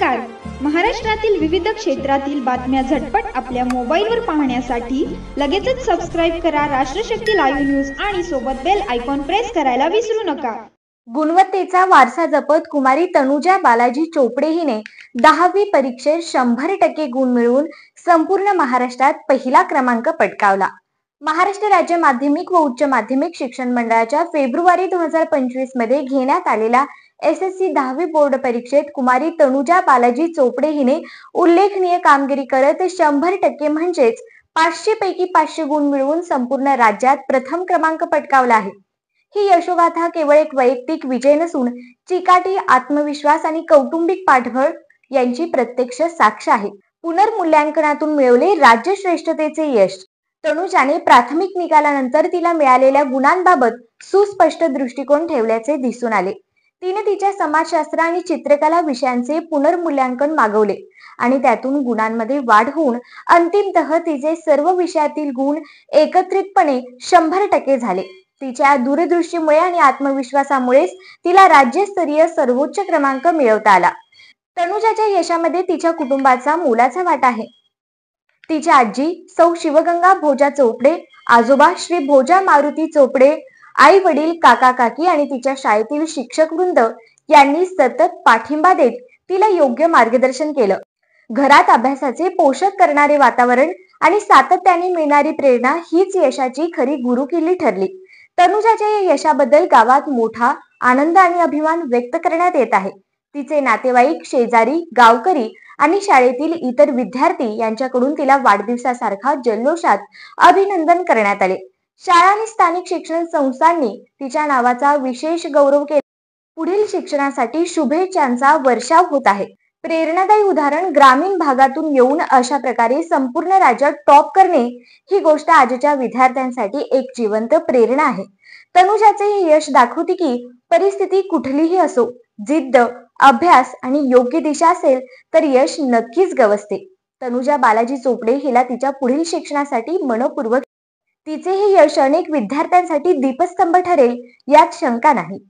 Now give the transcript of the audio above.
नमस्कार. महाराष्ट्रातील विविध क्षेत्रातील बातम्या झटपट आपल्या मोबाईलवर पाहण्यासाठी लगेचच सबस्क्राईब करा राष्ट्रशक्ती लाईव्ह न्यूज आणि सोबत बेल आयकॉन प्रेस करायला विसरू नका. गुणवत्तेचा वारसा जपत कुमारी तनुजा बालाजी चोपडे हिने 10वी परीक्षेत 100% गुण मिळवून संपूर्ण महाराष्ट्रात पहिला क्रमांक पटकावला. महाराष्ट्र राज्य माध्यमिक व उच्च माध्यमिक शिक्षण मंडळाच्या फेब्रुवारी 2025 मध्ये घेण्यात आलेल्या SSC 10वी बोर्ड परीक्षेत कुमारी तनुजा बालाजी चोपडे हिने उल्लेखनीय कामगिरी करत 100% म्हणजेच 500 पैकी 500 गुण मिळवून संपूर्ण राज्यात प्रथम क्रमांक पटकावला आहे. ही यशोगाथा केवळ एक वैयक्तिक विजय नसून चिकाटी, आत्मविश्वास आणि कौटुंबिक पाठबळ यांची प्रत्यक्ष साक्ष आहे. पुनर्मूल्यांकनातून मिळवले राज्य श्रेष्ठतेचे यश. तनुजाने प्राथमिक निकालानंतर तिला मिळालेल्या गुणांबाबत सुस्पष्ट दृष्टिकोन ठेवल्याचे दिसून आले. तिने तिच्या समाजशास्त्र आणि चित्रकला विषयांचे पुनर्मूल्यांकन मागवले आणि त्यातून गुणांमध्ये वाढ होऊन अंतिमतः तिचे सर्व विषयातील गुण एकत्रितपणे 100% झाले. तिच्या दूरदृष्टीमुळे आणि आत्मविश्वासामुळेच तिला राज्यस्तरीय सर्वोच्च क्रमांक मिळवता आला. तनुजाच्या यशामध्ये तिच्या कुटुंबाचा मोलाचा वाटा आहे. तिच्या आजी सौ शिवगंगा भोजा चोपडे, आजोबा श्री भोजा मारुती चोपडे, आई वडील, काका काकी आणि तिच्या शाळेतील शिक्षक वृंद यांनी सतत पाठिंबा देत तिला योग्य मार्गदर्शन केलं. घरात अभ्यासाचे पोषक करणारे वातावरण आणि सातत्याने मिळणारी प्रेरणा हीच यशाची खरी गुरुकिल्ली ठरली. तनुजाच्या या यशाबद्दल गावात मोठा आनंद आणि अभिमान व्यक्त करण्यात येत आहे. तिचे नातेवाईक, शेजारी, गावकरी आणि शाळेतील इतर विद्यार्थी यांच्याकडून तिला वाढदिवसासारखा जल्लोषात अभिनंदन करण्यात आले. शाळा आणि स्थानिक शिक्षण संस्थांनी तिच्या नावाचा विशेष गौरव केला. पुढील शिक्षणासाठी शुभेच्छांचा वर्षाव होत आहे. प्रेरणादायी उदाहरण ग्रामीण भागातून येऊन अशा प्रकारे संपूर्ण राज्यात टॉप करणे ही गोष्ट आजच्या विद्यार्थ्यांसाठी एक जिवंत प्रेरणा आहे. तनुजाचे हे यश दाखवते की परिस्थिती कुठलीही असो, जिद्द, अभ्यास आणि योग्य दिशा असेल तर यश नक्कीच गवसते. तनुजा बालाजी चोपडे हिला तिच्या पुढील शिक्षणासाठी मनपूर्वक तिचे हे यश अनेक विद्यार्थ्यांसाठी दीपस्तंभ ठरेल यात शंका नाही.